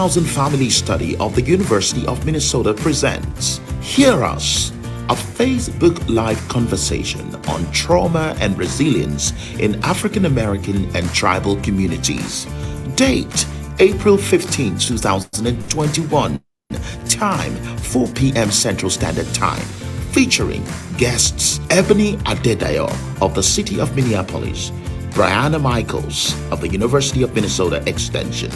10,000 Family Study of the University of Minnesota presents Hear Us, a Facebook Live conversation on trauma and resilience in African American and tribal communities. Date April 15, 2021. Time 4 p.m. Central Standard Time. Featuring guests Ebony Adedayo of the City of Minneapolis, Briana Michels of the University of Minnesota Extension.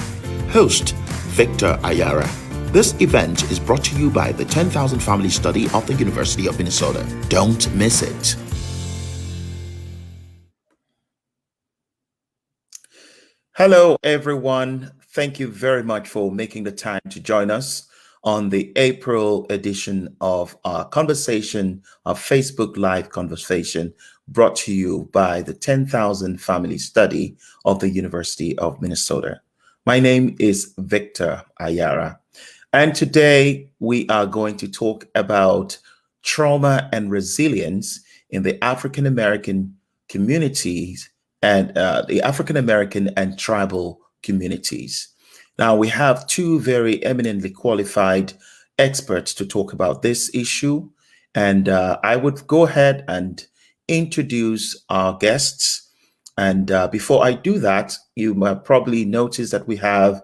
Host Victor Ayara. This event is brought to you by the 10,000 Family Study of the University of Minnesota. Don't miss it. Hello, everyone. Thank you very much for making the time to join us on the April edition of our conversation, our Facebook Live conversation, brought to you by the 10,000 Family Study of the University of Minnesota. My name is Victor Ayara, and today we are going to talk about trauma and resilience in the African American communities and the African American and tribal communities. Now, we have two very eminently qualified experts to talk about this issue, and I would go ahead and introduce our guests. And before I do that, you might probably notice that we have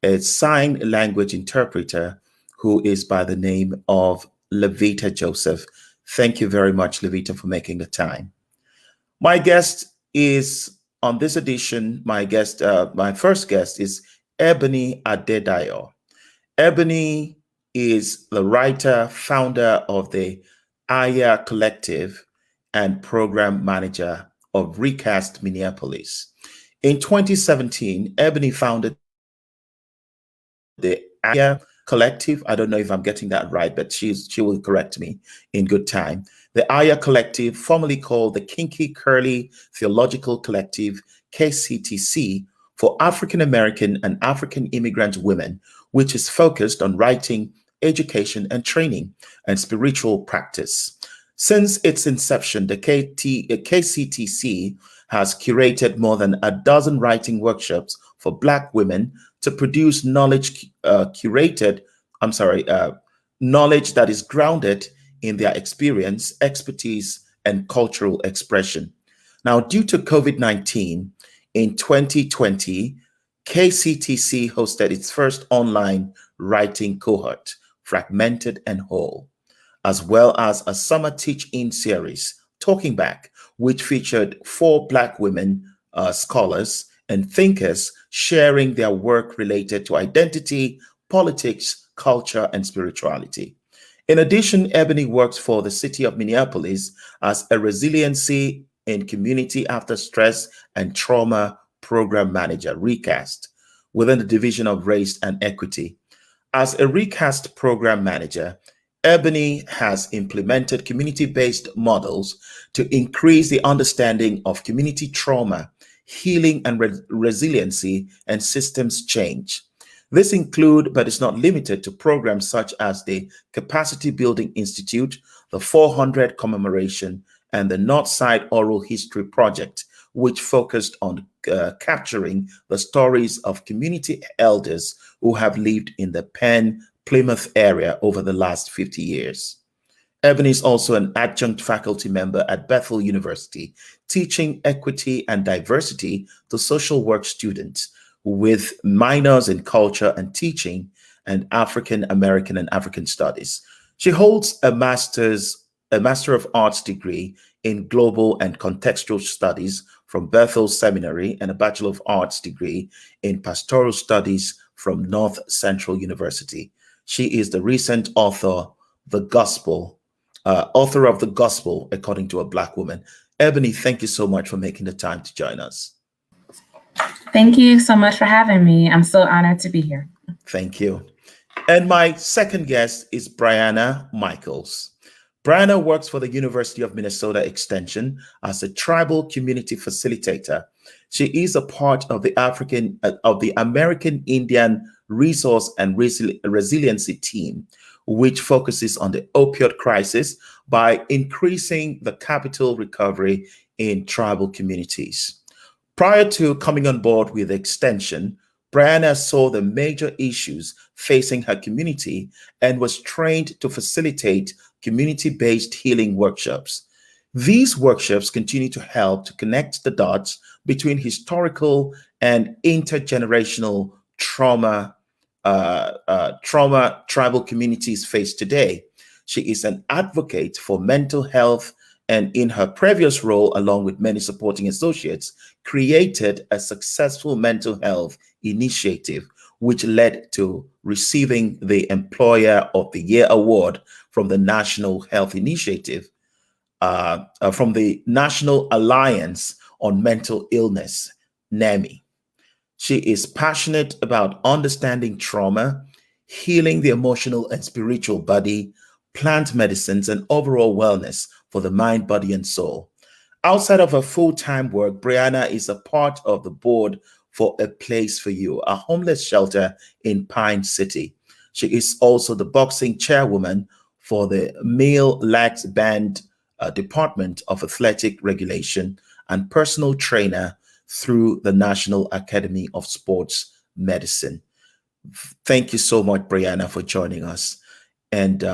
a sign language interpreter who is by the name of Levita Joseph. Thank you very much, Levita, for making the time. My guest is on this edition, my first guest is Ebony Adedayo. Ebony is the writer, founder of the Ayara Collective, and program manager of ReCAST Minneapolis. In 2017, Ebony founded the Ayara Collective. I don't know if I'm getting that right, but she will correct me in good time. The Ayara Collective, formerly called the Kinky Curly Theological Collective, KCTC, for African American and African immigrant women, which is focused on writing, education, and training, and spiritual practice. Since its inception, the KCTC has curated more than a dozen writing workshops for Black women to produce knowledge knowledge that is grounded in their experience, expertise, and cultural expression. Now, due to COVID-19, in 2020, KCTC hosted its first online writing cohort, Fragmented and Whole, as well as a summer teach-in series, Talking Back, which featured 4 Black women scholars and thinkers sharing their work related to identity, politics, culture, and spirituality. In addition, Ebony works for the City of Minneapolis as a resiliency in community after stress and trauma program manager, ReCAST, within the Division of Race and Equity. As a ReCAST program manager, Ebony has implemented community-based models to increase the understanding of community trauma, healing and resiliency, and systems change. This include, but is not limited to, programs such as the Capacity Building Institute, the 400 Commemoration, and the Northside Oral History Project, which focused on capturing the stories of community elders who have lived in the Plymouth area over the last 50 years. Ebony is also an adjunct faculty member at Bethel University, teaching equity and diversity to social work students with minors in culture and teaching and African American and African studies. She holds a Master of Arts degree in Global and Contextual Studies from Bethel Seminary and a Bachelor of Arts degree in Pastoral Studies from North Central University. She is the recent author of the Gospel According to a Black Woman. Ebony, thank you so much for making the time to join us. Thank you so much for having me. I'm so honored to be here. Thank you. And my second guest is Briana Michels. Briana works for the University of Minnesota Extension as a tribal community facilitator. She is a part of the American Indian Resource and Resiliency Team, which focuses on the opioid crisis by increasing the capital recovery in tribal communities. Prior to coming on board with Extension, Briana saw the major issues facing her community and was trained to facilitate community-based healing workshops. These workshops continue to help to connect the dots between historical and intergenerational trauma tribal communities face today. She is an advocate for mental health and in her previous role, along with many supporting associates, created a successful mental health initiative, which led to receiving the Employer of the Year award from the National Health Initiative, from the National Alliance on Mental Illness, NAMI. She is passionate about understanding trauma, healing the emotional and spiritual body, plant medicines, and overall wellness for the mind, body, and soul. Outside of her full-time work, Briana is a part of the board for A Place for You, a homeless shelter in Pine City. She is also the boxing chairwoman for the Male Lax Band Department of Athletic Regulation and personal trainer through the National Academy of Sports Medicine. Thank you so much, Briana, for joining us. And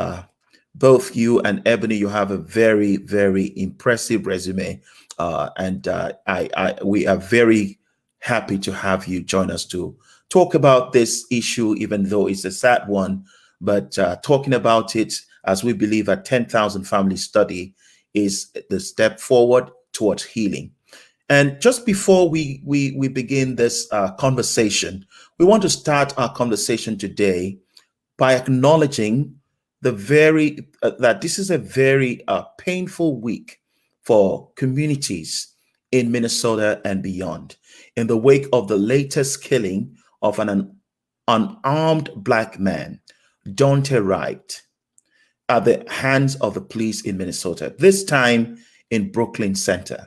both you and Ebony, you have a very, very impressive resume. We are very happy to have you join us to talk about this issue, even though it's a sad one. But talking about it, as we believe a 10,000 family study is the step forward towards healing. And just before we begin this conversation, we want to start our conversation today by acknowledging that this is a very painful week for communities in Minnesota and beyond, in the wake of the latest killing of an unarmed Black man, Daunte Wright, at the hands of the police in Minnesota, this time in Brooklyn Center.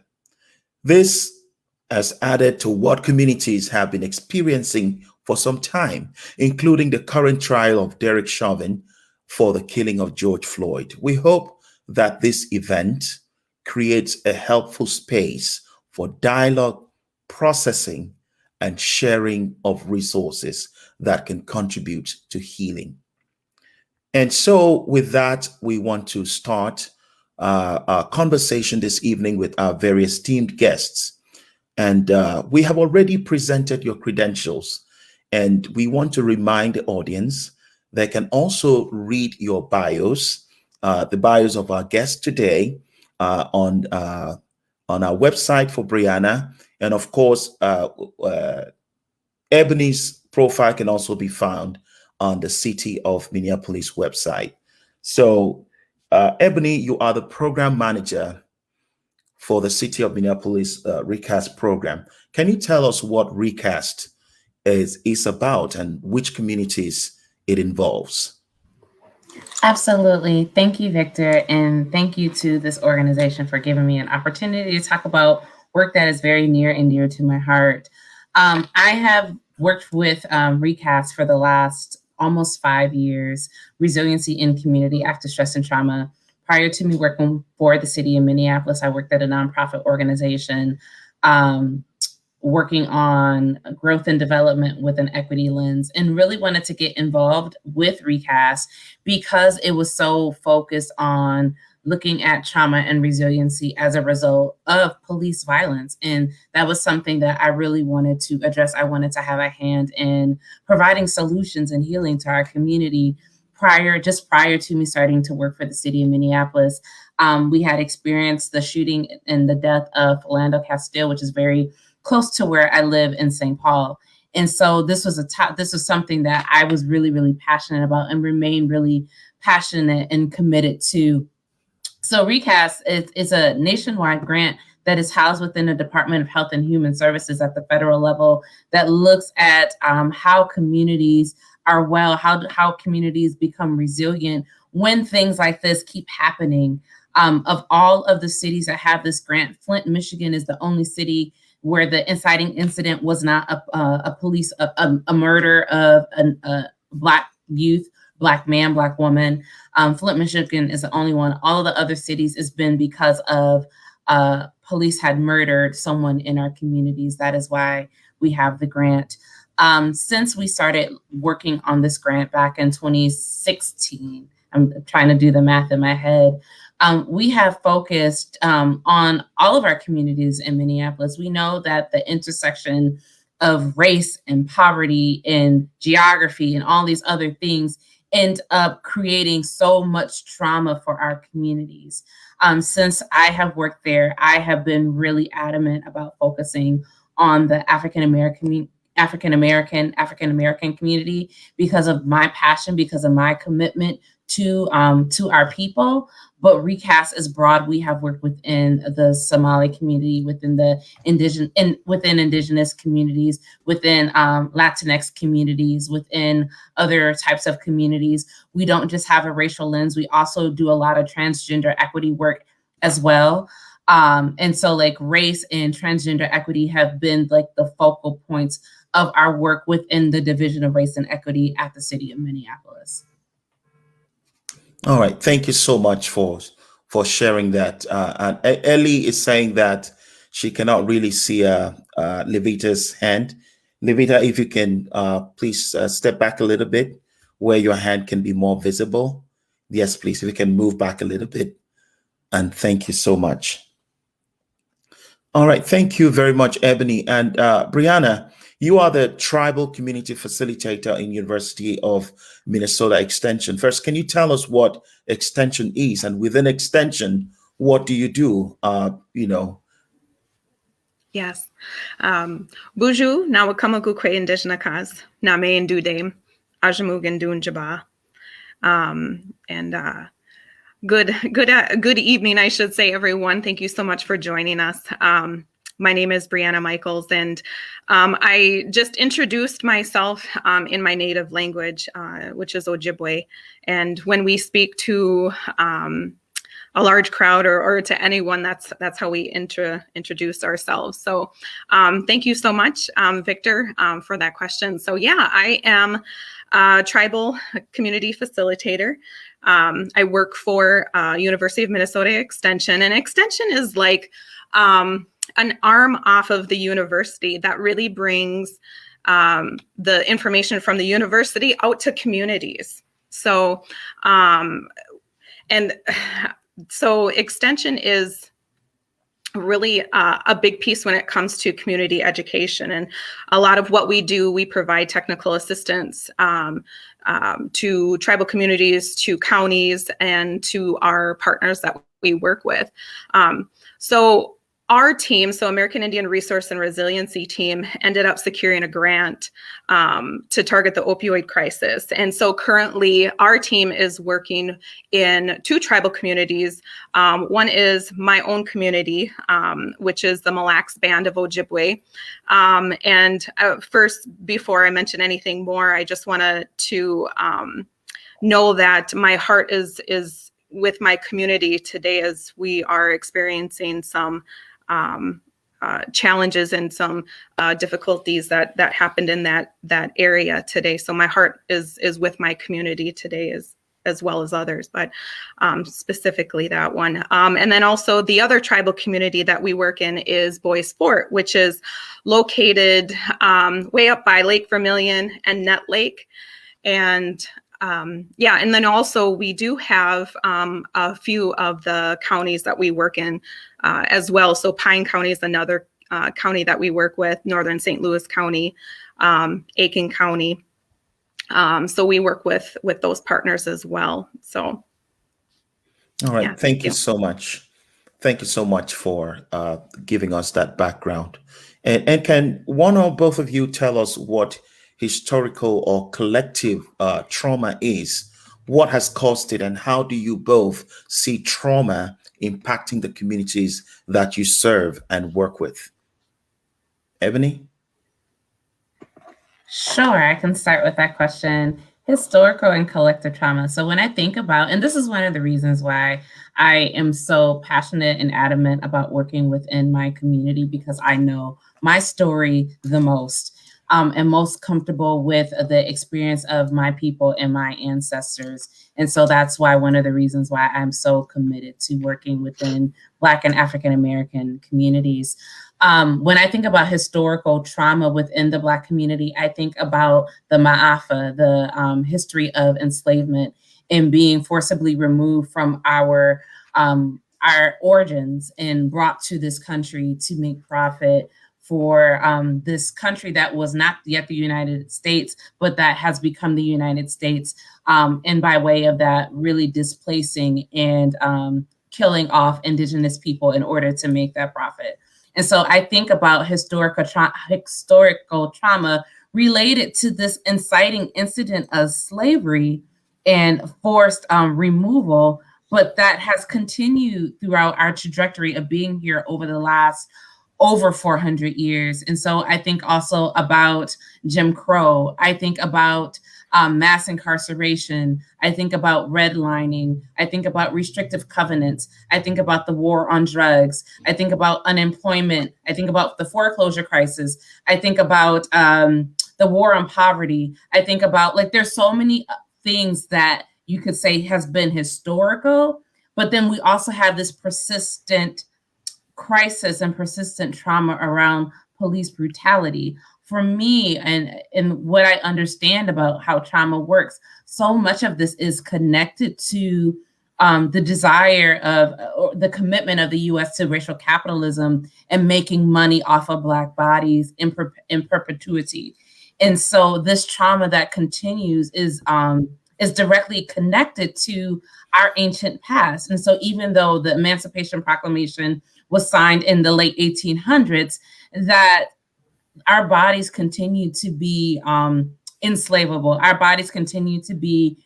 This has added to what communities have been experiencing for some time, including the current trial of Derek Chauvin for the killing of George Floyd. We hope that this event creates a helpful space for dialogue, processing, and sharing of resources that can contribute to healing. And so with that, we want to start our conversation this evening with our very esteemed guests. And we have already presented your credentials, and we want to remind the audience they can also read your bios, the bios of our guests today on our website for Briana. And of course, Ebony's profile can also be found on the City of Minneapolis website. So Ebony, you are the program manager for the City of Minneapolis ReCAST program. Can you tell us what ReCAST is about and which communities it involves? Absolutely. Thank you, Victor. And thank you to this organization for giving me an opportunity to talk about work that is very near and dear to my heart. I have worked with ReCAST for the last almost 5 years, resiliency in community after stress and trauma. Prior to me working for the city of Minneapolis, I worked at a nonprofit organization working on growth and development with an equity lens, and really wanted to get involved with ReCAST because it was so focused on looking at trauma and resiliency as a result of police violence. And that was something that I really wanted to address. I wanted to have a hand in providing solutions and healing to our community. Prior to me starting to work for the city of Minneapolis, we had experienced the shooting and the death of Philando Castile, which is very close to where I live in St. Paul. And so this was something that I was really, really passionate about and remain really passionate and committed to. So ReCAST is a nationwide grant that is housed within the Department of Health and Human Services at the federal level that looks at how communities are how communities become resilient when things like this keep happening. Of all of the cities that have this grant, Flint, Michigan is the only city where the inciting incident was not a murder of a Black youth, Black man, Black woman. Flint, Michigan is the only one. All of the other cities has been because of police had murdered someone in our communities. That is why we have the grant. Since we started working on this grant back in 2016, I'm trying to do the math in my head, we have focused on all of our communities in Minneapolis. We know that the intersection of race and poverty and geography and all these other things end up creating so much trauma for our communities. Since I have worked there, I have been really adamant about focusing on the African American community because of my passion, because of my commitment to our people. But ReCAST is broad. We have worked within the Somali community, within the within indigenous communities, within Latinx communities, within other types of communities. We don't just have a racial lens. We also do a lot of transgender equity work as well. And so like race and transgender equity have been like the focal points of our work within the Division of Race and Equity at the City of Minneapolis. All right. Thank you so much for sharing that. And Ellie is saying that she cannot really see Levita's hand. Levita, if you can please step back a little bit where your hand can be more visible. Yes, please. If you can move back a little bit. And thank you so much. All right. Thank you very much, Ebony. And Briana, you are the Tribal Community Facilitator in University of Minnesota Extension. First, can you tell us what Extension is? And within Extension, what do you do? Yes. Buju, Nawakamagu Kwe Indijana Kaz, Name Ndude, Ajamugan Dun Jaba. And good evening, I should say, everyone. Thank you so much for joining us. My name is Briana Michels, and I just introduced myself in my native language, which is Ojibwe. And when we speak to a large crowd or to anyone, that's how we introduce ourselves. So thank you so much, Victor, for that question. So yeah, I am a tribal community facilitator. I work for University of Minnesota Extension, and Extension is like an arm off of the university that really brings the information from the university out to communities. So, so Extension is really a big piece when it comes to community education. And a lot of what we do, we provide technical assistance to tribal communities, to counties, and to our partners that we work with. So our team, so American Indian Resource and Resiliency Team, ended up securing a grant to target the opioid crisis. And so currently our team is working in 2 tribal communities. One is my own community, which is the Mille Lacs Band of Ojibwe. And first, before I mention anything more, I just wanted to know that my heart is with my community today as we are experiencing some challenges and some difficulties that happened in that area today. So my heart is with my community today as well as others, but specifically that one. And then also the other tribal community that we work in is Boys Fort, which is located way up by Lake Vermilion and Nett Lake. And yeah, and then also we do have a few of the counties that we work in as well. So Pine County is another county that we work with, Northern St. Louis County, Aiken County. So we work with those partners as well. So. All right. Yeah, thank you so much. Thank you so much for giving us that background. And can one or both of you tell us what historical or collective trauma is? What has caused it, and how do you both see trauma impacting the communities that you serve and work with? Ebony? Sure, I can start with that question. Historical and collective trauma. So when I think about, and this is one of the reasons why I am so passionate and adamant about working within my community, because I know my story the most. And most comfortable with the experience of my people and my ancestors. And so that's why one of the reasons why I'm so committed to working within Black and African American communities. When I think about historical trauma within the Black community, I think about the Ma'afa, the history of enslavement and being forcibly removed from our origins and brought to this country to make profit for this country that was not yet the United States, but that has become the United States. And by way of that, really displacing and killing off Indigenous people in order to make that profit. And so I think about historical trauma related to this inciting incident of slavery and forced removal, but that has continued throughout our trajectory of being here over the last over 400 years. And so I think also about Jim Crow. I think about mass incarceration. I think about redlining. I think about restrictive covenants. I think about the war on drugs. I think about unemployment. I think about the foreclosure crisis. I think about the war on poverty. I think about, like, there's so many things that you could say has been historical, but then we also have this persistent crisis and persistent trauma around police brutality. For me, and what I understand about how trauma works, so much of this is connected to the desire of, or the commitment of the U.S. to racial capitalism and making money off of Black bodies in perpetuity. And so this trauma that continues is directly connected to our ancient past. And so even though the Emancipation Proclamation was signed in the late 1800s, that our bodies continue to be enslavable. Our bodies continue to be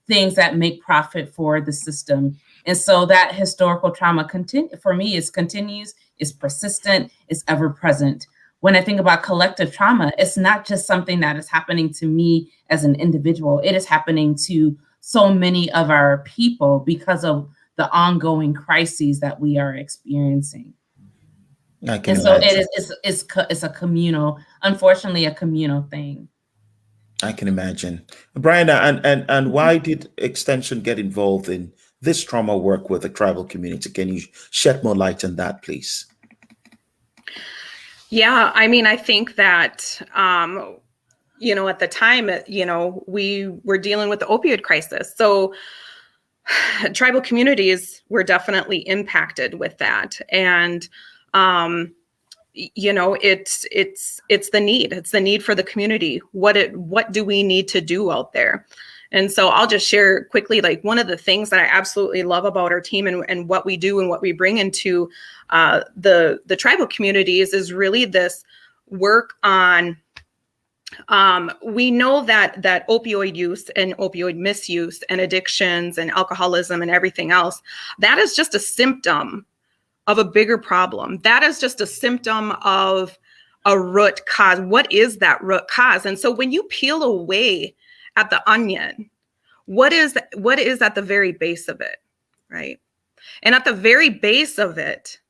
things that make profit for the system. And so that historical trauma for me continues, is persistent, is ever present. When I think about collective trauma, it's not just something that is happening to me as an individual. It is happening to so many of our people because of the ongoing crises that we are experiencing. And so it's a communal, unfortunately, a communal thing. I can imagine. Briana, and why did Extension get involved in this trauma work with the tribal community? Can you shed more light on that, please? Yeah, I mean, I think that, at the time, we were dealing with the opioid crisis. So tribal communities were definitely impacted with that. And, it's the need. It's the need for the community. What do we need to do out there? And so I'll just share quickly, like, one of the things that I absolutely love about our team and what we do and what we bring into the tribal communities is really this work on, we know that opioid use and opioid misuse and addictions and alcoholism and everything else, that is just a symptom of a bigger problem. That is just a symptom of a root cause. What is that root cause? And so when you peel away at the onion, what is at the very base of it, right? And at the very base of it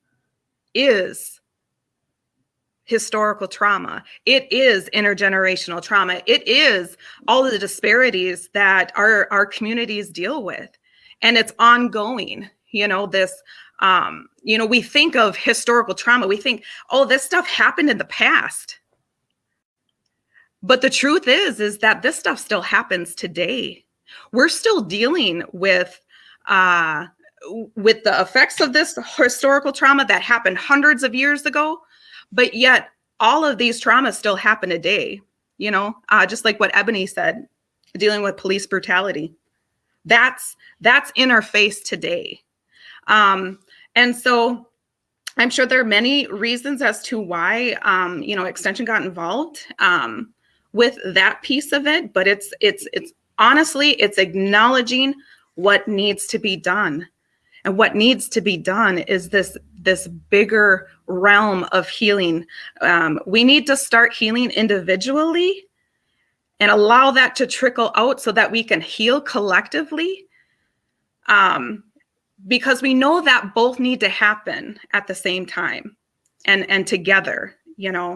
is historical trauma. It is intergenerational trauma. It is all of the disparities that our communities deal with. And it's ongoing, we think of historical trauma. We think, oh, this stuff happened in the past. But the truth is that this stuff still happens today. We're still dealing with the effects of this historical trauma that happened hundreds of years ago, but yet all of these traumas still happen today. Just like what Ebony said, dealing with police brutality. That's in our face today. And so I'm sure there are many reasons as to why, Extension got involved with that piece of it, but it's honestly, it's acknowledging what needs to be done. And what needs to be done is this bigger realm of healing. We need to start healing individually and allow that to trickle out so that we can heal collectively. Because we know that both need to happen at the same time and together, it's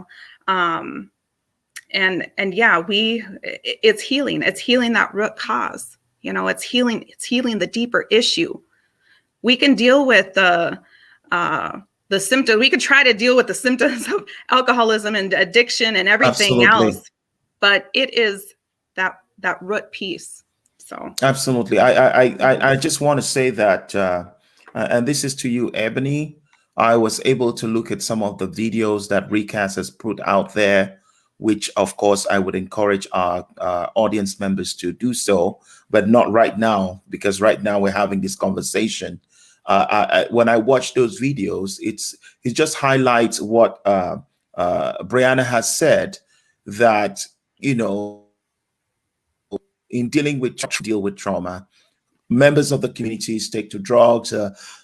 healing. It's healing that root cause, it's healing the deeper issue. We can deal with the the symptoms. We could try to deal with the symptoms of alcoholism and addiction and everything Absolutely. else, but it is that root piece. So Absolutely. I just want to say that, and this is to you, Ebony. I was able to look at some of the videos that ReCAST has put out there, which of course I would encourage our audience members to do so, but not right now, because right now we're having this conversation. When I watch those videos, it just highlights what Briana has said, that, you know, in dealing with trauma, members of the communities take to drugs,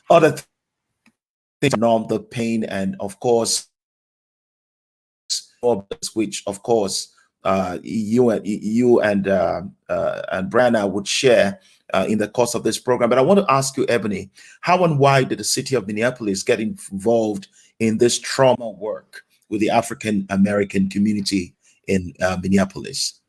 other things to numb the pain, and of course, which of course you and Brianna would share in the course of this program. But I want to ask you, Ebony, how and why did the city of Minneapolis get involved in this trauma work with the African American community in Minneapolis?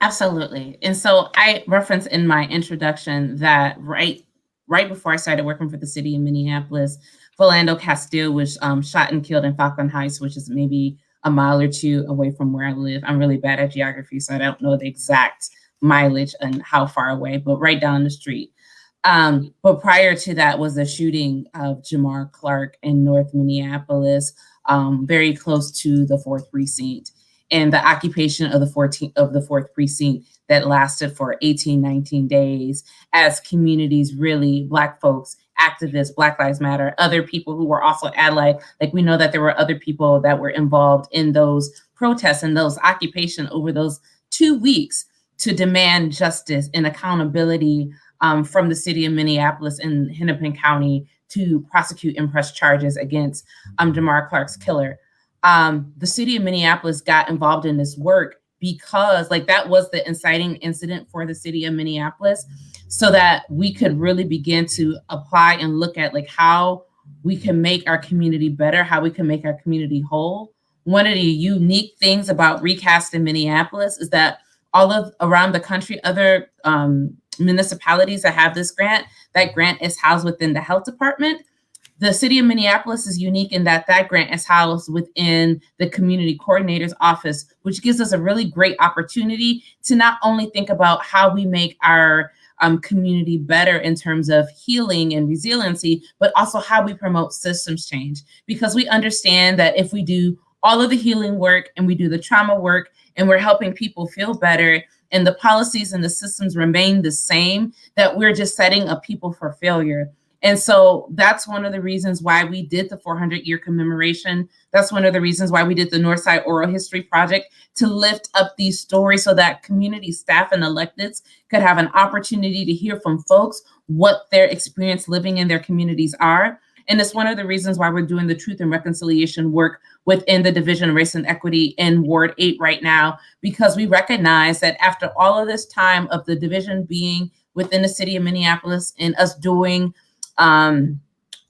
Absolutely. And so I referenced in my introduction that right before I started working for the city of Minneapolis, Philando Castile was shot and killed in Falcon Heights, which is maybe a mile or two away from where I live. I'm really bad at geography, so I don't know the exact mileage and how far away, but right down the street. But prior to that was the shooting of Jamar Clark in North Minneapolis, very close to the 4th precinct, and the occupation of the 4th precinct that lasted for 18, 19 days as communities, really Black folks, activists, Black Lives Matter, other people who were also allied. Like, we know that there were other people that were involved in those protests and those occupation over those 2 weeks to demand justice and accountability from the city of Minneapolis and Hennepin County to prosecute and press charges against Jamar Clark's killer. The city of Minneapolis got involved in this work because, like, that was the inciting incident for the city of Minneapolis, so that we could really begin to apply and look at like how we can make our community better, how we can make our community whole. One of the unique things about ReCAST in Minneapolis is that all of around the country, other municipalities that have this grant, that grant is housed within the health department. The city of Minneapolis is unique in that that grant is housed within the community coordinator's office, which gives us a really great opportunity to not only think about how we make our community better in terms of healing and resiliency, but also how we promote systems change. Because we understand that if we do all of the healing work and we do the trauma work and we're helping people feel better and the policies and the systems remain the same, that we're just setting up people for failure. And so that's one of the reasons why we did the 400-year commemoration. That's one of the reasons why we did the Northside Oral History Project, to lift up these stories so that community staff and electeds could have an opportunity to hear from folks what their experience living in their communities are. And it's one of the reasons why we're doing the Truth and Reconciliation work within the Division of Race and Equity in Ward 8 right now, because we recognize that after all of this time of the division being within the city of Minneapolis and us doing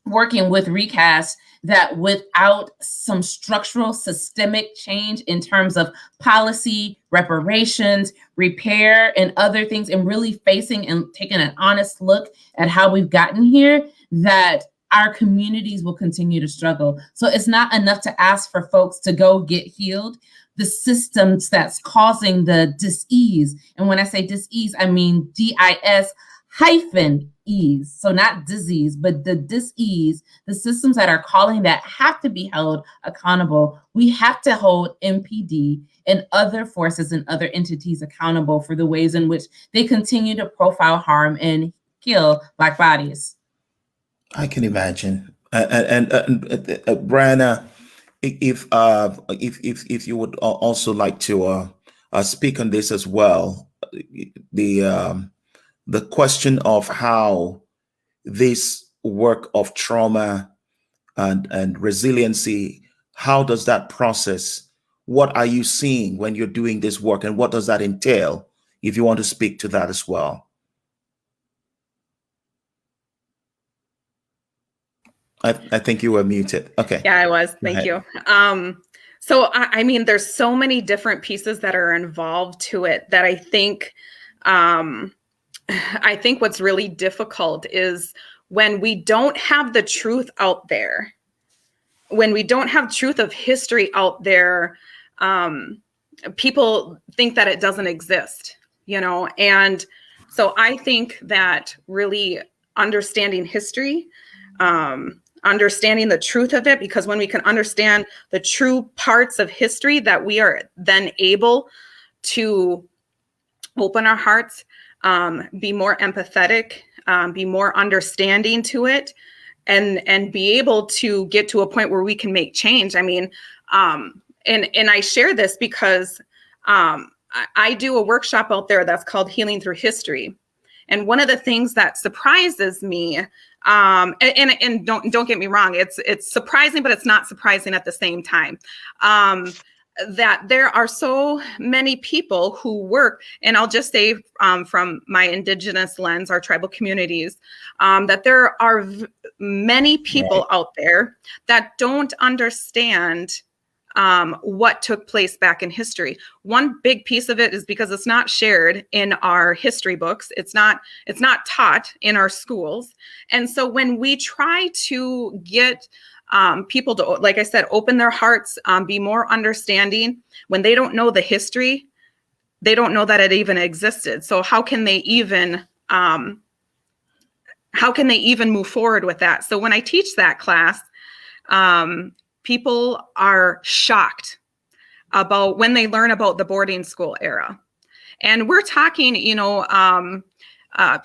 working with ReCAST, that without some structural systemic change in terms of policy, reparations, repair, and other things, and really facing and taking an honest look at how we've gotten here, that our communities will continue to struggle. So it's not enough to ask for folks to go get healed. The systems that's causing the dis-ease, and when I say dis-ease, I mean DIS-ease. So not disease, but the dis-ease, the systems that are calling that have to be held accountable. We have to hold MPD and other forces and other entities accountable for the ways in which they continue to profile, harm, and kill Black bodies. I can imagine. And Brianna, if you would also like to speak on this as well, the question of how this work of trauma and resiliency, how does that process? What are you seeing when you're doing this work, and what does that entail? If you want to speak to that as well. I think you were muted. Okay. Yeah, I was. Thank you. So, I mean, there's so many different pieces that are involved to it that I think what's really difficult is when we don't have the truth out there when we don't have truth of history out there, people think that it doesn't exist, you know? And so I think that really understanding history, understanding the truth of it, because when we can understand the true parts of history, that we are then able to open our hearts, be more empathetic, be more understanding to it, and be able to get to a point where we can make change. I mean, and I share this because I do a workshop out there that's called Healing Through History. And one of the things that surprises me, and don't get me wrong, it's surprising, but it's not surprising at the same time. That there are so many people who work, and I'll just say from my Indigenous lens, our tribal communities, that there are many people out there that don't understand what took place back in history. One big piece of it is because it's not shared in our history books. It's not taught in our schools. And so when we try to get people to, like I said, open their hearts, be more understanding, when they don't know the history, they don't know that it even existed. So how can they even move forward with that? So when I teach that class, people are shocked about when they learn about the boarding school era. And we're talking, you know,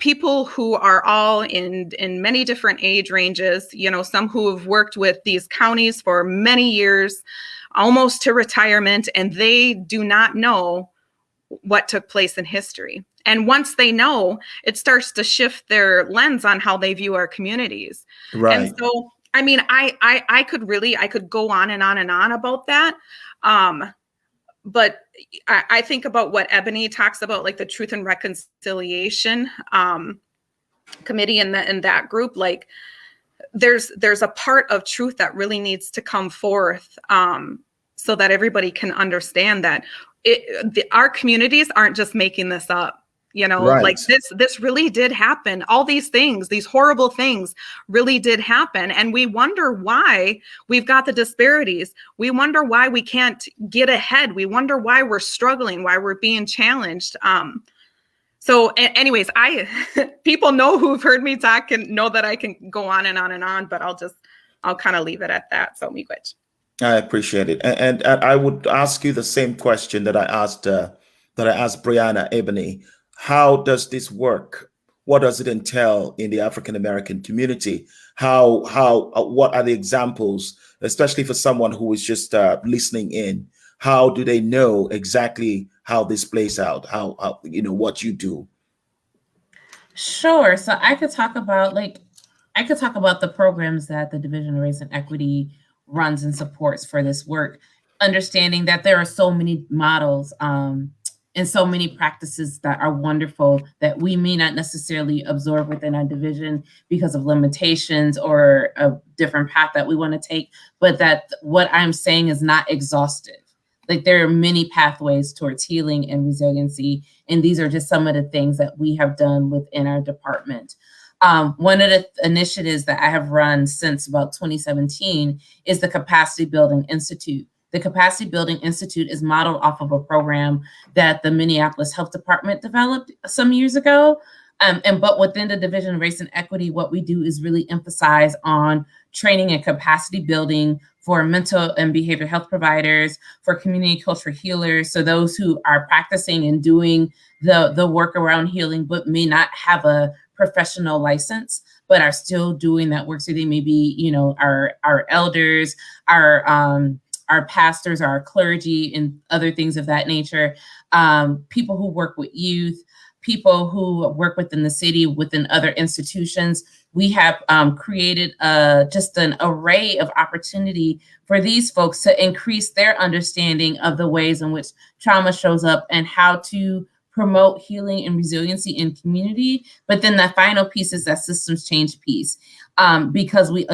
people who are all in many different age ranges, you know, some who have worked with these counties for many years, almost to retirement, and they do not know what took place in history. And once they know, it starts to shift their lens on how they view our communities. Right. And so, I mean, I could go on and on and on about that. But I think about what Ebony talks about, like the Truth and Reconciliation committee in that group. Like there's a part of truth that really needs to come forth so that everybody can understand that our communities aren't just making this up. You know, like this really did happen. All these things, these horrible things really did happen. And we wonder why we've got the disparities. We wonder why we can't get ahead. We wonder why we're struggling, why we're being challenged. So anyways, people know who've heard me talk and know that I can go on and on and on, but I'll kind of leave it at that. So miigwech. I appreciate it. And I would ask you the same question that I asked Briana, Ebony. How does this work? What does it entail in the African American community? What are the examples, especially for someone who is just listening in? How do they know exactly how this plays out? How you know what you do? Sure. So I could talk about the programs that the Division of Race and Equity runs and supports for this work, understanding that there are so many models and so many practices that are wonderful that we may not necessarily absorb within our division because of limitations or a different path that we want to take, but that what I'm saying is not exhaustive. Like there are many pathways towards healing and resiliency, and these are just some of the things that we have done within our department. One of the initiatives that I have run since about 2017 is the Capacity Building Institute. The Capacity Building Institute is modeled off of a program that the Minneapolis Health Department developed some years ago. But within the Division of Race and Equity, what we do is really emphasize on training and capacity building for mental and behavioral health providers, for community culture healers, so those who are practicing and doing the work around healing, but may not have a professional license, but are still doing that work. So they may be, you know, our elders, our pastors, our clergy, and other things of that nature, people who work with youth, people who work within the city, within other institutions. We have created just an array of opportunity for these folks to increase their understanding of the ways in which trauma shows up and how to promote healing and resiliency in community. But then the final piece is that systems change piece. Because we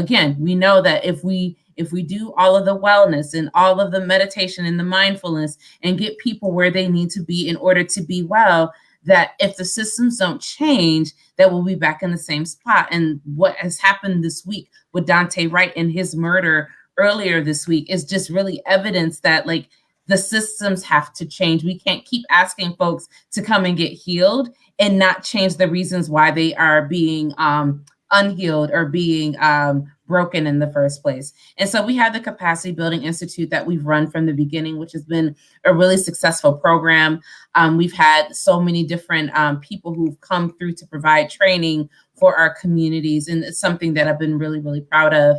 know that if we do all of the wellness and all of the meditation and the mindfulness and get people where they need to be in order to be well, that if the systems don't change, that we'll be back in the same spot. And what has happened this week with Dante Wright and his murder earlier this week is just really evidence that like the systems have to change. We can't keep asking folks to come and get healed and not change the reasons why they are being unhealed or being broken in the first place. And so we have the Capacity Building Institute that we've run from the beginning, which has been a really successful program. We've had so many different people who've come through to provide training for our communities, and it's something that I've been really, really proud of.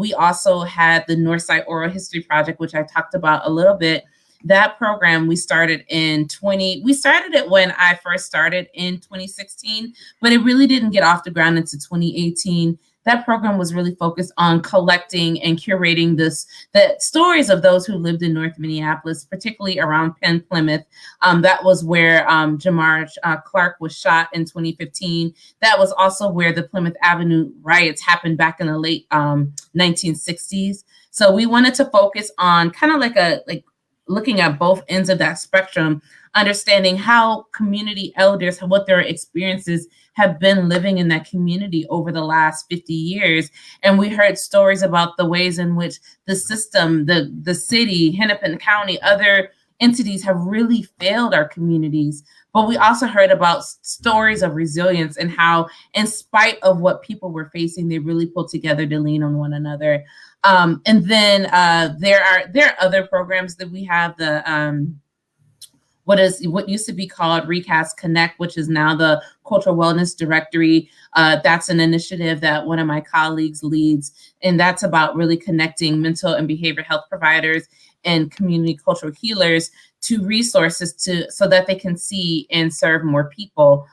We also had the Northside Oral History Project, which I talked about a little bit. That program we started it when I first started in 2016, but it really didn't get off the ground until 2018. That program was really focused on collecting and curating the stories of those who lived in North Minneapolis, particularly around Penn Plymouth. That was where Jamar Clark was shot in 2015. That was also where the Plymouth Avenue riots happened back in the late 1960s. So we wanted to focus on kind of like looking at both ends of that spectrum, understanding how community elders, what their experiences have been living in that community over the last 50 years. And we heard stories about the ways in which the system, the city, Hennepin County, other entities have really failed our communities. But we also heard about stories of resilience and how, in spite of what people were facing, they really pulled together to lean on one another. And then there are other programs that we have, what used to be called ReCAST Connect, which is now the Cultural Wellness Directory. That's an initiative that one of my colleagues leads, and that's about really connecting mental and behavioral health providers and community cultural healers to resources so that they can see and serve more people.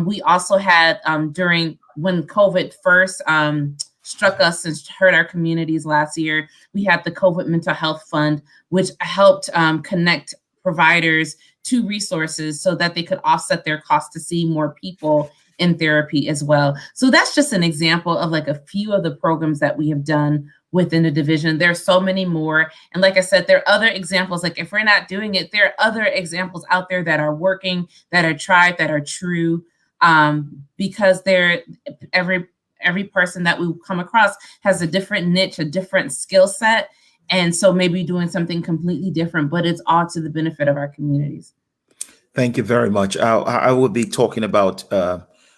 We also had when COVID first struck us and hurt our communities last year, we had the COVID Mental Health Fund, which helped connect providers to resources so that they could offset their costs to see more people in therapy as well. So that's just an example of like a few of the programs that we have done within the division. There are so many more. And like I said, there are other examples. Like if we're not doing it, there are other examples out there that are working, that are tried, that are true, because every person that we come across has a different niche, a different skill set. And so maybe doing something completely different, but it's all to the benefit of our communities. Thank you very much. I will be talking about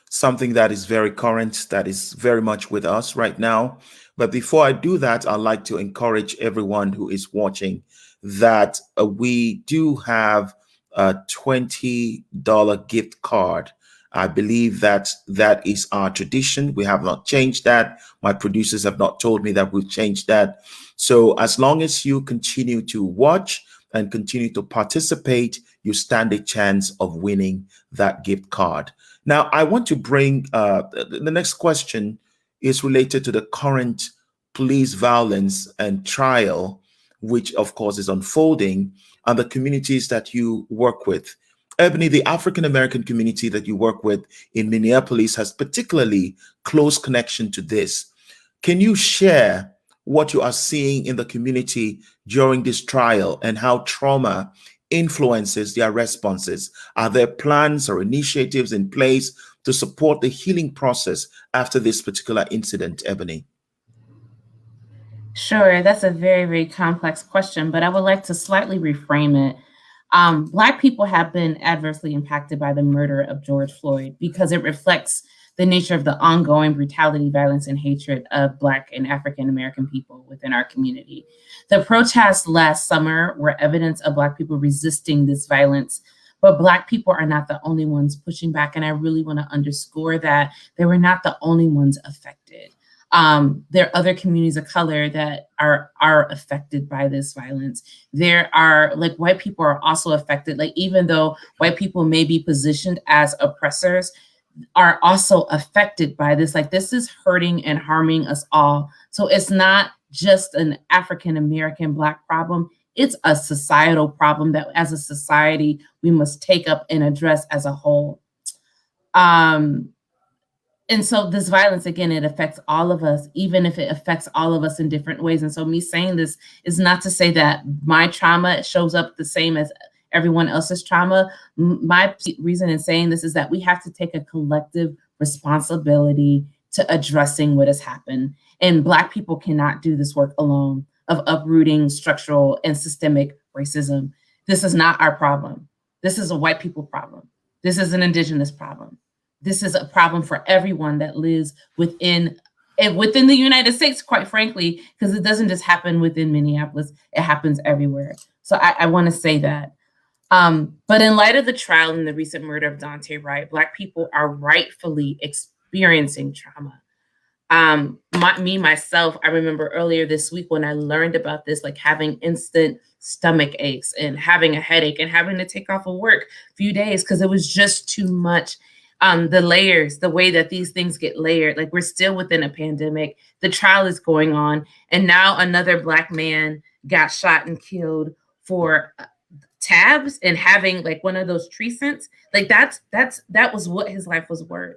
something that is very current, that is very much with us right now. But before I do that, I'd like to encourage everyone who is watching that we do have a $20 gift card. I believe that is our tradition. We have not changed that. My producers have not told me that we've changed that. So as long as you continue to watch and continue to participate, you stand a chance of winning that gift card. Now, I want to bring the next question is related to the current police violence and trial, which of course is unfolding, and the communities that you work with. Ebony, the African-American community that you work with in Minneapolis has particularly close connection to this. Can you share what you are seeing in the community during this trial and how trauma influences their responses? Are there plans or initiatives in place to support the healing process after this particular incident, Ebony? Sure, that's a very, very complex question, but I would like to slightly reframe it. Black people have been adversely impacted by the murder of George Floyd because it reflects the nature of the ongoing brutality, violence, and hatred of Black and African-American people within our community. The protests last summer were evidence of Black people resisting this violence, but Black people are not the only ones pushing back, and I really want to underscore that they were not the only ones affected. There are other communities of color that are affected by this violence. There are, like, white people are also affected. Like, even though white people may be positioned as oppressors, are also affected by this. Like, this is hurting and harming us all. So it's not just an African-American Black problem. It's a societal problem that as a society, we must take up and address as a whole. And so this violence, again, it affects all of us, even if it affects all of us in different ways. And so me saying this is not to say that my trauma shows up the same as everyone else's trauma. My reason in saying this is that we have to take a collective responsibility to addressing what has happened. And Black people cannot do this work alone of uprooting structural and systemic racism. This is not our problem. This is a white people problem. This is an Indigenous problem. This is a problem for everyone that lives within the United States, quite frankly, because it doesn't just happen within Minneapolis, it happens everywhere. So I want to say that. But in light of the trial and the recent murder of Dante Wright, Black people are rightfully experiencing trauma. Myself, I remember earlier this week when I learned about this, like having instant stomach aches and having a headache and having to take off of work a few days because it was just too much. The layers, the way that these things get layered, like we're still within a pandemic, the trial is going on, and now another Black man got shot and killed for tabs and having like one of those tree scents. Like that was what his life was worth.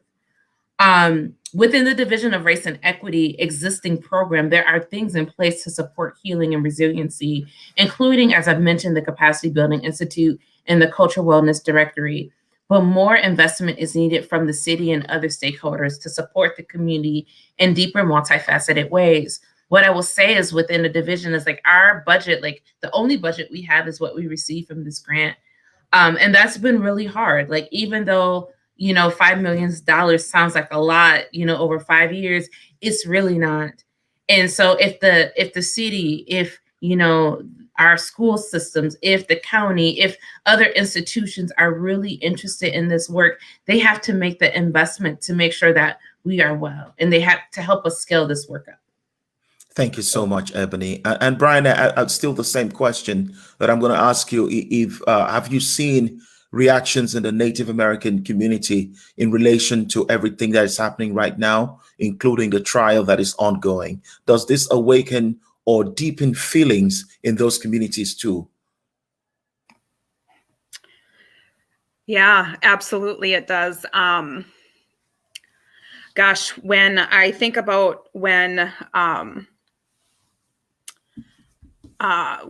Within the Division of Race and Equity existing program, there are things in place to support healing and resiliency, including, as I've mentioned, the Capacity Building Institute and the Cultural Wellness Directory. But more investment is needed from the city and other stakeholders to support the community in deeper, multifaceted ways. What I will say is within the division is like our budget, like the only budget we have is what we receive from this grant. And that's been really hard. Like, even though, $5 million sounds like a lot, over 5 years, it's really not. And so if the city, if, our school systems, if the county, if other institutions are really interested in this work, they have to make the investment to make sure that we are well, and they have to help us scale this work up. Thank you so much, Ebony. And Brian, still the same question that I'm going to ask you. If have you seen reactions in the Native American community in relation to everything that is happening right now, including the trial that is ongoing? Does this awaken or deepen feelings in those communities too? Yeah, absolutely it does. Gosh, when I think about when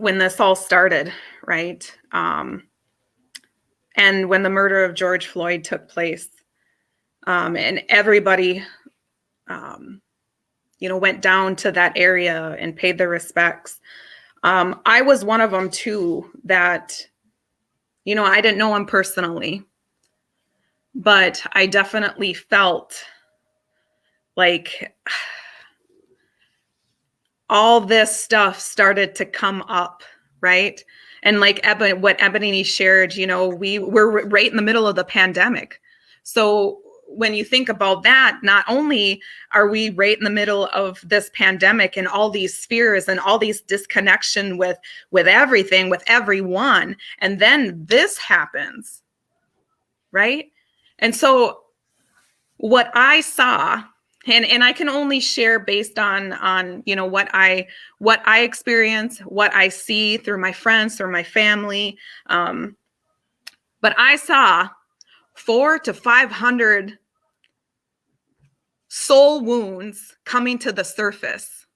this all started, right? And when the murder of George Floyd took place, and everybody, went down to that area and paid their respects. I was one of them too, that, I didn't know him personally, but I definitely felt like all this stuff started to come up, right? And like what Ebony shared, we were right in the middle of the pandemic. So when you think about that, not only are we right in the middle of this pandemic and all these fears and all these disconnection with everything, with everyone, and then this happens, right? And so what I saw, and I can only share based on what I experience, what I see through my friends, through my family, but I saw 400 to 500 soul wounds coming to the surface,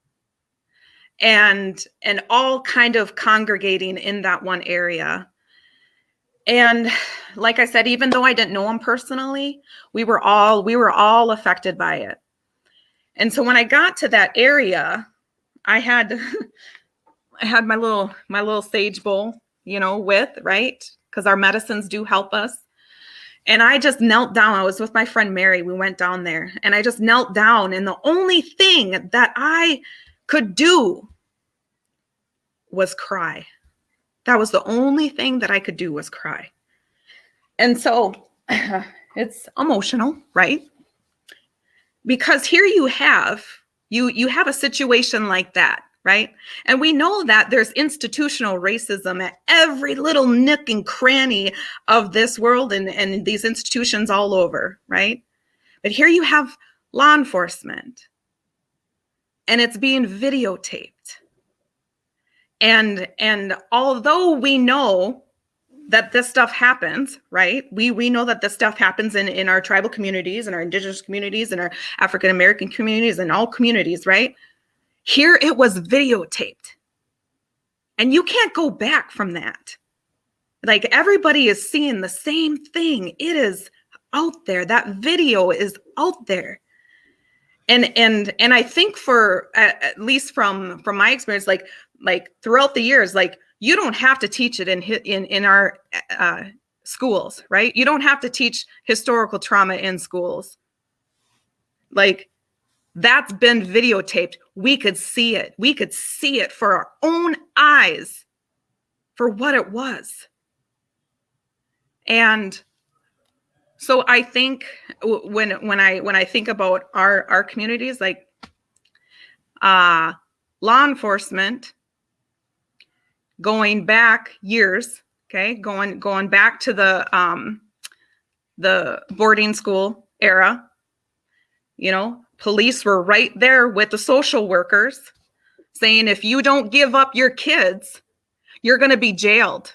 and all kind of congregating in that one area. And like I said, even though I didn't know him personally, we were all affected by it. And so when I got to that area, I had my little sage bowl, right? Because our medicines do help us. And I just knelt down. I was with my friend Mary. We went down there and I just knelt down. And the only thing that I could do was cry. That was the only thing that I could do was cry. And so it's emotional, right? Because here you have a situation like that, right? And we know that there's institutional racism at every little nook and cranny of this world and these institutions all over, right? But here you have law enforcement, and it's being videotaped. And although we know that this stuff happens, right? We know that this stuff happens in our tribal communities and our indigenous communities and our African American communities and all communities, right? Here it was videotaped. And you can't go back from that. Like, everybody is seeing the same thing. It is out there. That video is out there. and I think for at least from my experience, like throughout the years, like you don't have to teach it in our schools, right? You don't have to teach historical trauma in schools. Like that's been videotaped. We could see it. We could see it for our own eyes for what it was. And so I think when I think about our communities, like law enforcement, going back years, okay, going back to the boarding school era, you know, police were right there with the social workers saying, if you don't give up your kids, you're going to be jailed.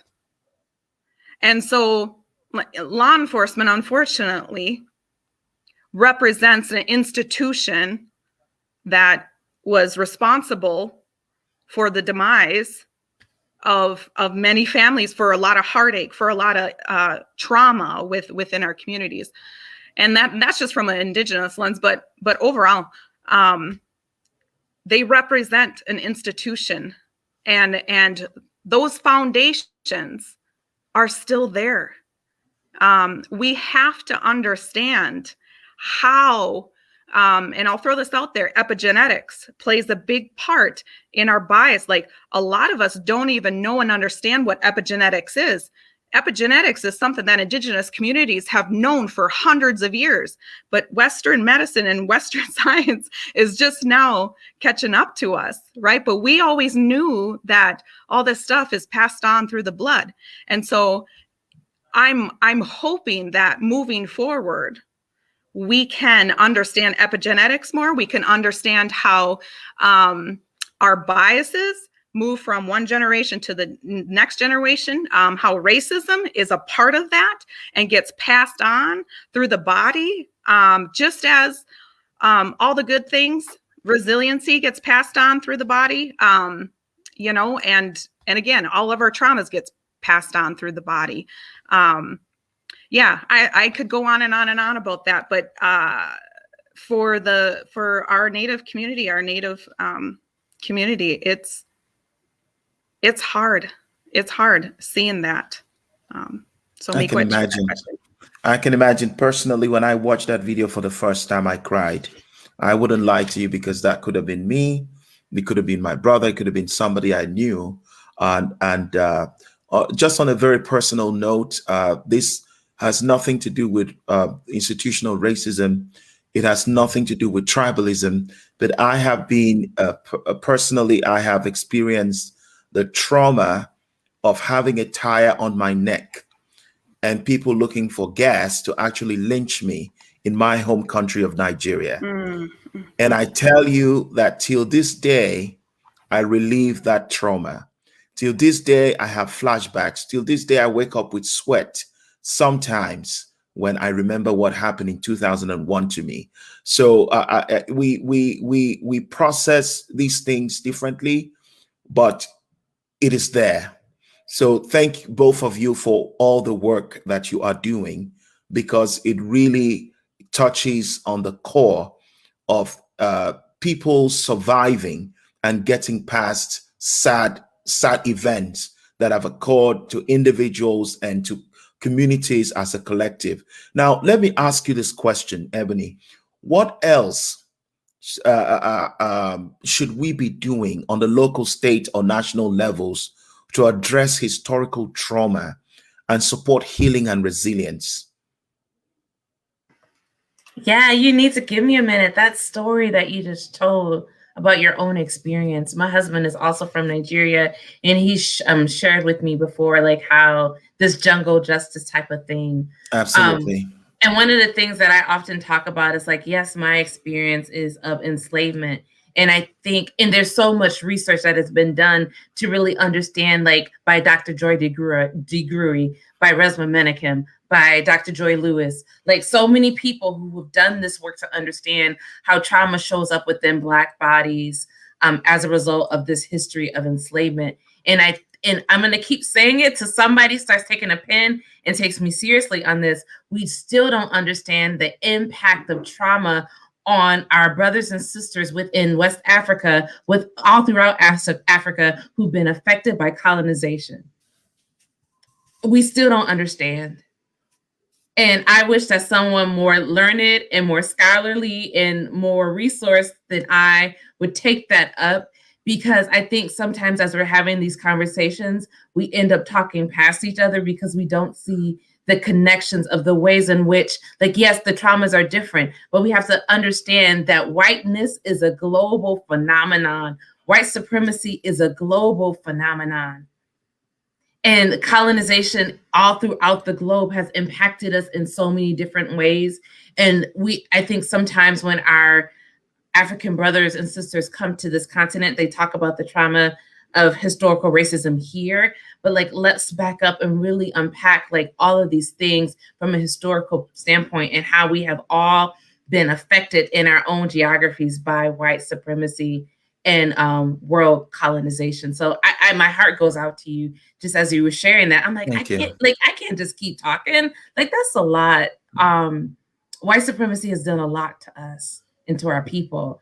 And so law enforcement, unfortunately, represents an institution that was responsible for the demise of many families, for a lot of heartache, for a lot of trauma within our communities. And that's just from an Indigenous lens, but overall, they represent an institution, and those foundations are still there. We have to understand how, and I'll throw this out there, epigenetics plays a big part in our bias. Like a lot of us don't even know and understand what epigenetics is. Epigenetics is something that Indigenous communities have known for hundreds of years, but Western medicine and Western science is just now catching up to us, right? But we always knew that all this stuff is passed on through the blood. And so I'm hoping that moving forward, we can understand epigenetics more. We can understand how our biases move from one generation to the next generation, how racism is a part of that and gets passed on through the body, just as all the good things, resiliency gets passed on through the body, you know, and again, all of our traumas gets passed on through the body. Yeah, I could go on and on and on about that, but for our Native community, community, it's hard. It's hard seeing that. So I can imagine. I can imagine personally when I watched that video for the first time, I cried. I wouldn't lie to you because that could have been me. It could have been my brother. It could have been somebody I knew. And just on a very personal note, this has nothing to do with institutional racism. It has nothing to do with tribalism. But I have been, personally, I have experienced the trauma of having a tire on my neck and people looking for gas to actually lynch me in my home country of Nigeria. Mm-hmm. And I tell you that till this day, I relieve that trauma. Till this day, I have flashbacks. Till this day, I wake up with sweat sometimes when I remember what happened in 2001 to me. So we process these things differently, but it is there. So thank both of you for all the work that you are doing, because it really touches on the core of people surviving and getting past sad events that have occurred to individuals and to communities as a collective. Now, let me ask you this question, Ebony. What else should we be doing on the local, state, or national levels to address historical trauma and support healing and resilience? Yeah, you need to give me a minute. That story that you just told about your own experience. My husband is also from Nigeria, and he shared with me before, like how this jungle justice type of thing. Absolutely. And one of the things that I often talk about is like, yes, my experience is of enslavement. And I think, and there's so much research that has been done to really understand, like by Dr. Joy DeGruy, by Resma Menakem, by Dr. Joy Lewis, like so many people who have done this work to understand how trauma shows up within Black bodies as a result of this history of enslavement. And I'm going to keep saying it till somebody starts taking a pen and takes me seriously on this. We still don't understand the impact of trauma on our brothers and sisters within West Africa, with all throughout Africa who've been affected by colonization. We still don't understand. And I wish that someone more learned and more scholarly and more resourced than I would take that up, because I think sometimes as we're having these conversations, we end up talking past each other because we don't see the connections of the ways in which, like, yes, the traumas are different, but we have to understand that whiteness is a global phenomenon. White supremacy is a global phenomenon. And colonization all throughout the globe has impacted us in so many different ways. And I think sometimes when our African brothers and sisters come to this continent, they talk about the trauma of historical racism here, but like, let's back up and really unpack like all of these things from a historical standpoint and how we have all been affected in our own geographies by white supremacy and world colonization. So my heart goes out to you just as you were sharing that. I'm like, I can't just keep talking. Like, that's a lot. White supremacy has done a lot to us and to our people.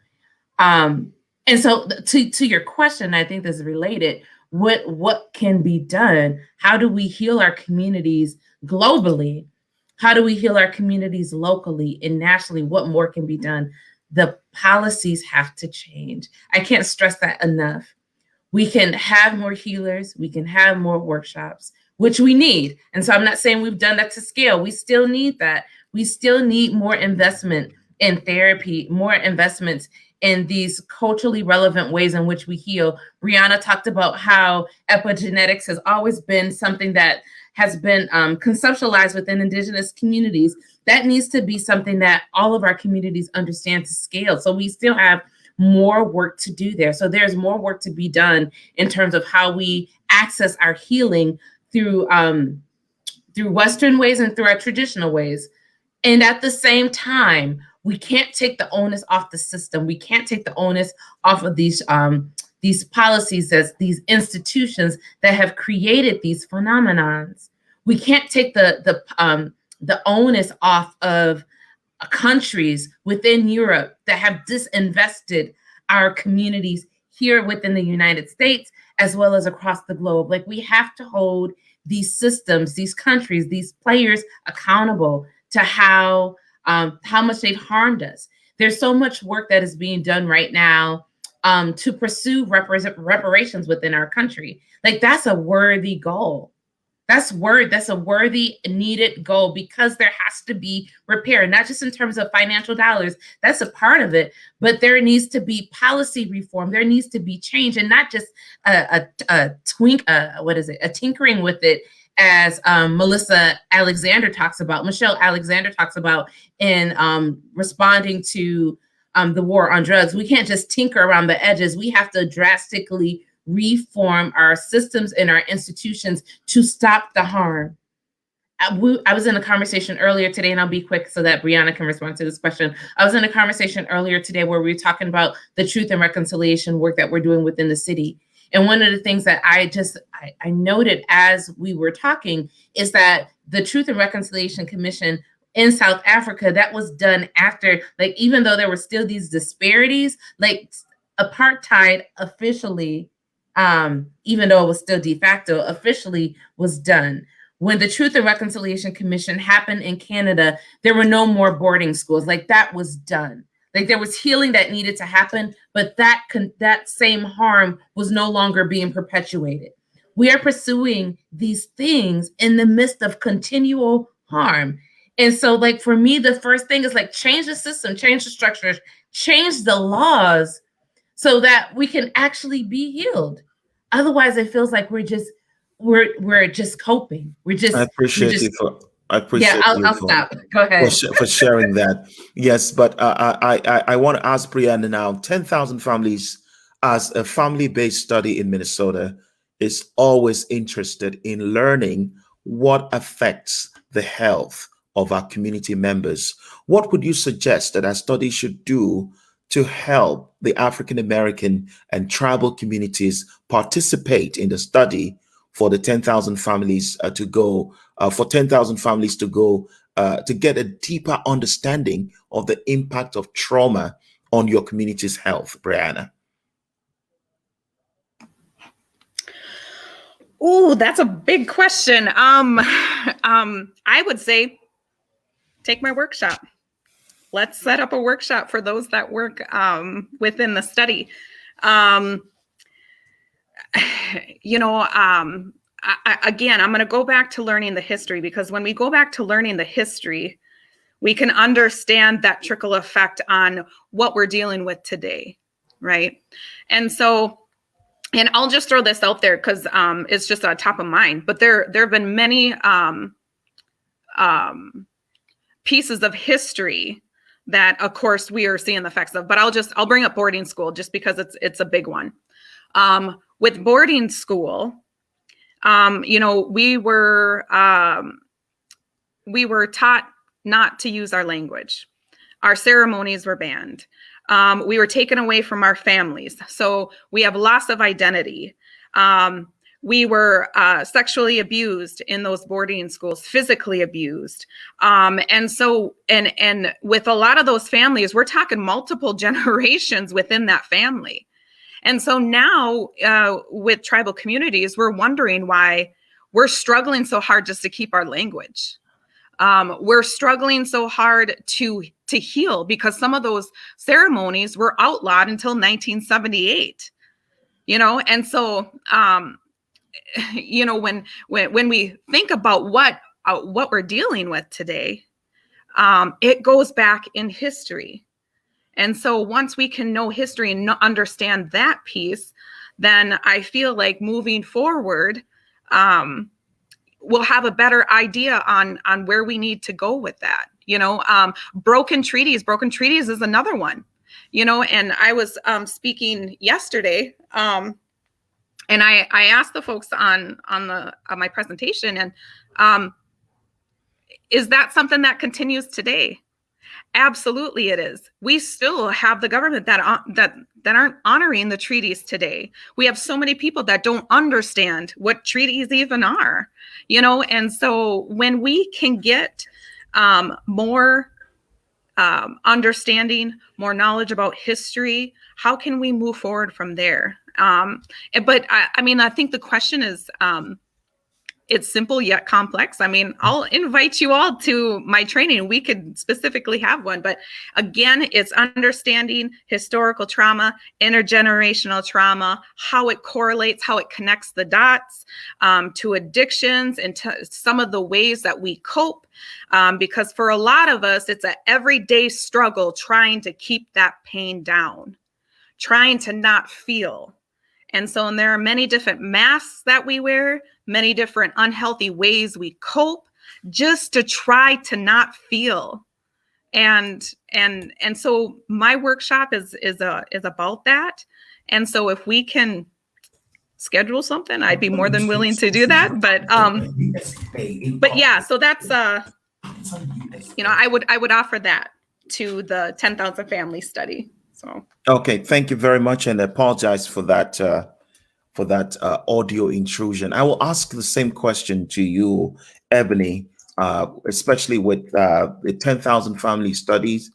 And so to your question, I think this is related. What can be done? How do we heal our communities globally? How do we heal our communities locally and nationally? What more can be done? The policies have to change. I can't stress that enough. We can have more healers. We can have more workshops, which we need. And so I'm not saying we've done that to scale. We still need that. We still need more investment in therapy, more investments in these culturally relevant ways in which we heal. Briana talked about how epigenetics has always been something that has been conceptualized within Indigenous communities. That needs to be something that all of our communities understand to scale. So we still have more work to do there. So there's more work to be done in terms of how we access our healing through Western ways and through our traditional ways. And at the same time, we can't take the onus off the system. We can't take the onus off of these policies, as these institutions that have created these phenomenons. We can't take the onus off of countries within Europe that have disinvested our communities here within the United States, as well as across the globe. Like, we have to hold these systems, these countries, these players accountable to how much they've harmed us. There's so much work that is being done right now to pursue reparations within our country. Like, that's a worthy goal. That's a worthy, needed goal, because there has to be repair, not just in terms of financial dollars. That's a part of it, but there needs to be policy reform. There needs to be change, and not just a tinkering with it, as Michelle Alexander talks about in responding to the war on drugs. We can't just tinker around the edges. We have to drastically reform our systems and our institutions to stop the harm. I was in a conversation earlier today, and I'll be quick so that Briana can respond to this question. I was in a conversation earlier today where we were talking about the truth and reconciliation work that we're doing within the city. And one of the things that I noted as we were talking is that the Truth and Reconciliation Commission in South Africa, that was done after, like, even though there were still these disparities, like apartheid officially, even though it was still de facto, officially was done. When the Truth and Reconciliation Commission happened in Canada, there were no more boarding schools. Like, that was done. Like, there was healing that needed to happen, but that same harm was no longer being perpetuated. We are pursuing these things in the midst of continual harm. And so, like, for me, the first thing is like, change the system, change the structures, change the laws so that we can actually be healed. Otherwise, it feels like we're just coping. I appreciate I'll stop. Go ahead. For sharing that. Yes, but I want to ask Briana now, 10,000 families as a family-based study in Minnesota is always interested in learning what affects the health of our community members. What would you suggest that our study should do to help the African American and tribal communities participate in the study for the 10,000 families to go to get a deeper understanding of the impact of trauma on your community's health, Briana? Oh, that's a big question. I would say take my workshop. Let's set up a workshop for those that work within the study. Again, I'm going to go back to learning the history, because when we go back to learning the history, we can understand that trickle effect on what we're dealing with today, right? And so, and I'll just throw this out there because it's just on top of mind, but there have been many pieces of history that, of course, we are seeing the effects of. But I'll bring up boarding school just because it's a big one. With boarding school, we were taught not to use our language. Our ceremonies were banned. We were taken away from our families. So we have loss of identity. We were sexually abused in those boarding schools, physically abused. And with a lot of those families, we're talking multiple generations within that family. And so now with tribal communities, we're wondering why we're struggling so hard just to keep our language. We're struggling so hard to heal, because some of those ceremonies were outlawed until 1978, and so, when we think about what we're dealing with today, it goes back in history. And so once we can know history and understand that piece, then I feel like moving forward, we'll have a better idea on where we need to go with that. Broken treaties is another one, and I was speaking yesterday, and I asked the folks on my presentation, and is that something that continues today? Absolutely it is. We still have the government that aren't honoring the treaties today. We have so many people that don't understand what treaties even are, and so when we can get more understanding, more knowledge about history, how can we move forward from there? But I think the question is, it's simple yet complex. I'll invite you all to my training. We could specifically have one, but again, it's understanding historical trauma, intergenerational trauma, how it correlates, how it connects the dots to addictions and to some of the ways that we cope. Because for a lot of us, it's an everyday struggle trying to keep that pain down, trying to not feel. And there are many different masks that we wear, many different unhealthy ways we cope just to try to not feel. And so my workshop is about that. And so if we can schedule something, I'd be more than willing to do that. But yeah, so that's I would offer that to the 10,000 family study. So okay, thank you very much, and I apologize for that audio intrusion. I will ask the same question to you, Ebony, especially with the 10,000 family studies.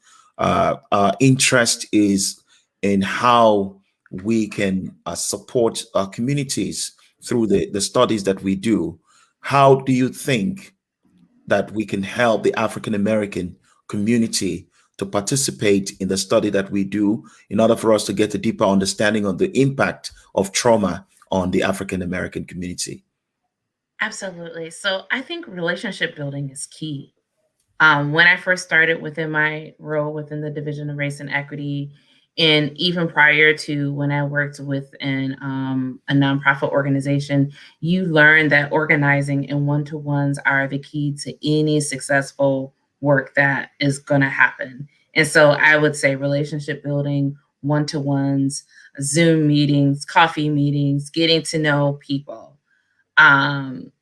Interest is in how we can support our communities through the studies that we do. How do you think that we can help the African American community to participate in the study that we do in order for us to get a deeper understanding of the impact of trauma on the African American community? Absolutely. So I think relationship building is key. When I first started within my role within the Division of Race and Equity, and even prior to when I worked within a nonprofit organization, you learn that organizing and one-to-ones are the key to any successful work that is going to happen. And so I would say relationship building, one-to-ones, Zoom meetings, coffee meetings, getting to know people, in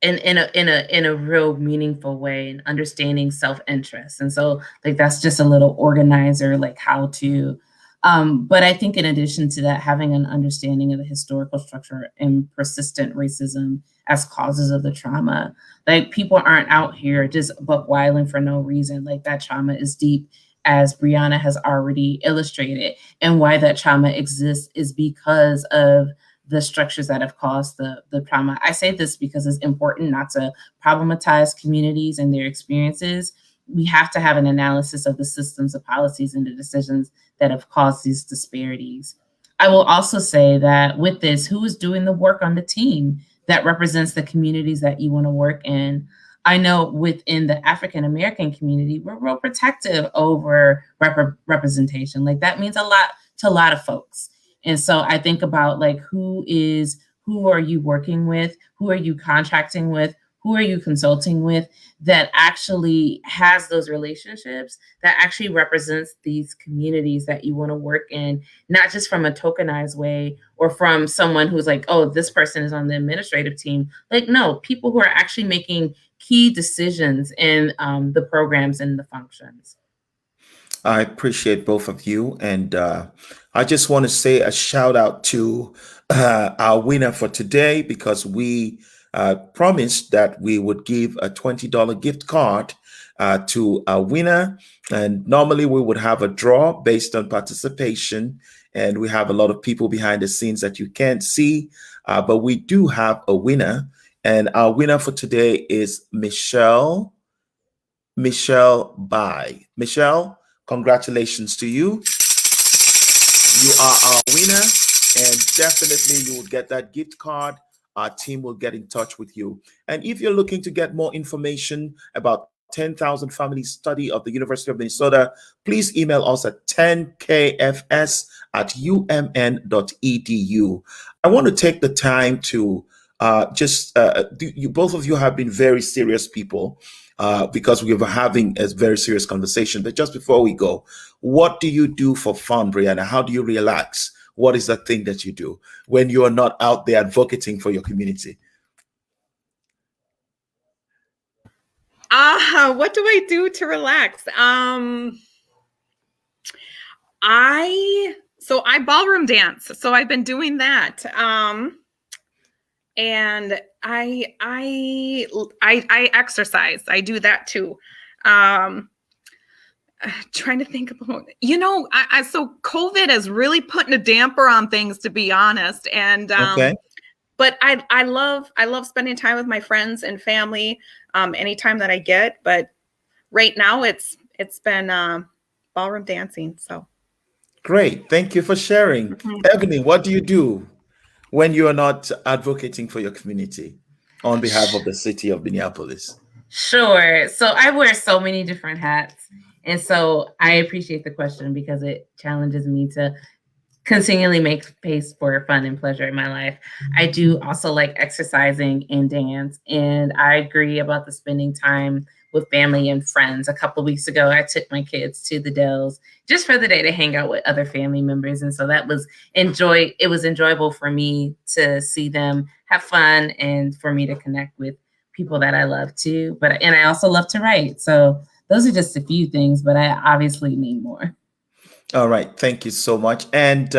a real meaningful way, and understanding self-interest. And so like that's just a little organizer, like how to But I think in addition to that, having an understanding of the historical structure and persistent racism as causes of the trauma, like people aren't out here just buck wilding for no reason. Like that trauma is deep, as Briana has already illustrated. And why that trauma exists is because of the structures that have caused the trauma. I say this because it's important not to problematize communities and their experiences. We have to have an analysis of the systems, the policies, and the decisions that have caused these disparities. I will also say that with this, who is doing the work on the team that represents the communities that you want to work in? I know within the African American community, we're real protective over representation. Like that means a lot to a lot of folks. And so I think about like who are you working with? Who are you contracting with? Who are you consulting with that actually has those relationships, that actually represents these communities that you want to work in, not just from a tokenized way or from someone who's like, oh, this person is on the administrative team. Like, no, people who are actually making key decisions in the programs and the functions. I appreciate both of you. And I just want to say a shout out to our winner for today, because we promised that we would give a $20 gift card to a winner. And normally we would have a draw based on participation. And we have a lot of people behind the scenes that you can't see, but we do have a winner. And our winner for today is Michelle Bai. Michelle, congratulations to you. You are our winner, and definitely you will get that gift card. Our team will get in touch with you. And if you're looking to get more information about 10,000 Family Study of the University of Minnesota, please email us at 10kfs@umn.edu. I want to take the time to you both of you have been very serious people, because we were having a very serious conversation. But just before we go, what do you do for fun, Briana? How do you relax? What is the thing that you do when you are not out there advocating for your community? What do I do to relax? I ballroom dance. So I've been doing that. And I exercise. I do that too. Trying to think about, so COVID is really putting a damper on things, to be honest. And Okay. But I love spending time with my friends and family anytime that I get. But right now it's been ballroom dancing. So Great. Thank you for sharing. Ebony, what do you do when you are not advocating for your community on behalf of the city of Minneapolis? Sure. So I wear so many different hats. And so I appreciate the question because it challenges me to continually make space for fun and pleasure in my life. I do also like exercising and dance. And I agree about the spending time with family and friends. A couple of weeks ago, I took my kids to the Dells just for the day to hang out with other family members. And so that was it was enjoyable for me to see them have fun and for me to connect with people that I love too. And I also love to write. So those are just a few things, but I obviously need more. All right. Thank you so much. And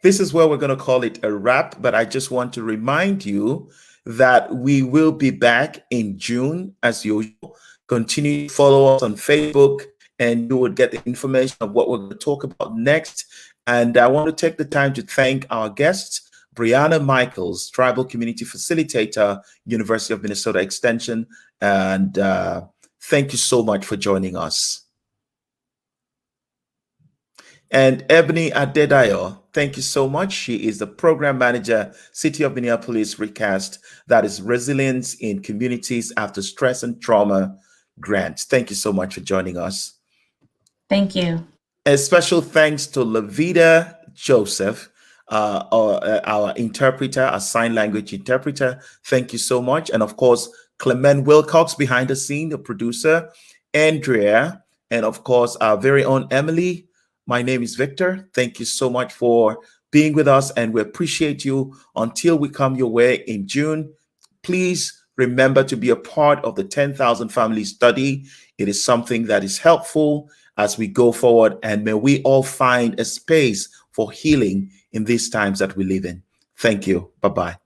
this is where we're going to call it a wrap. But I just want to remind you that we will be back in June as usual. Continue to follow us on Facebook, and you will get the information of what we're going to talk about next. And I want to take the time to thank our guests, Briana Michels, Tribal Community Facilitator, University of Minnesota Extension. And thank you so much for joining us. And Ebony Adedayo, thank you so much. She is the Program Manager, City of Minneapolis ReCAST, that is Resilience in Communities After Stress and Trauma Grant. Thank you so much for joining us. Thank you. A special thanks to Lavita Joseph, our interpreter, our sign language interpreter. Thank you so much. And of course, Clement Wilcox behind the scene, the producer, Andrea, and of course, our very own Emily. My name is Victor. Thank you so much for being with us, and we appreciate you. Until we come your way in June, please Remember to be a part of the 10,000 family study. It is something that is helpful as we go forward, and may we all find a space for healing in these times that we live in. Thank you. Bye-bye.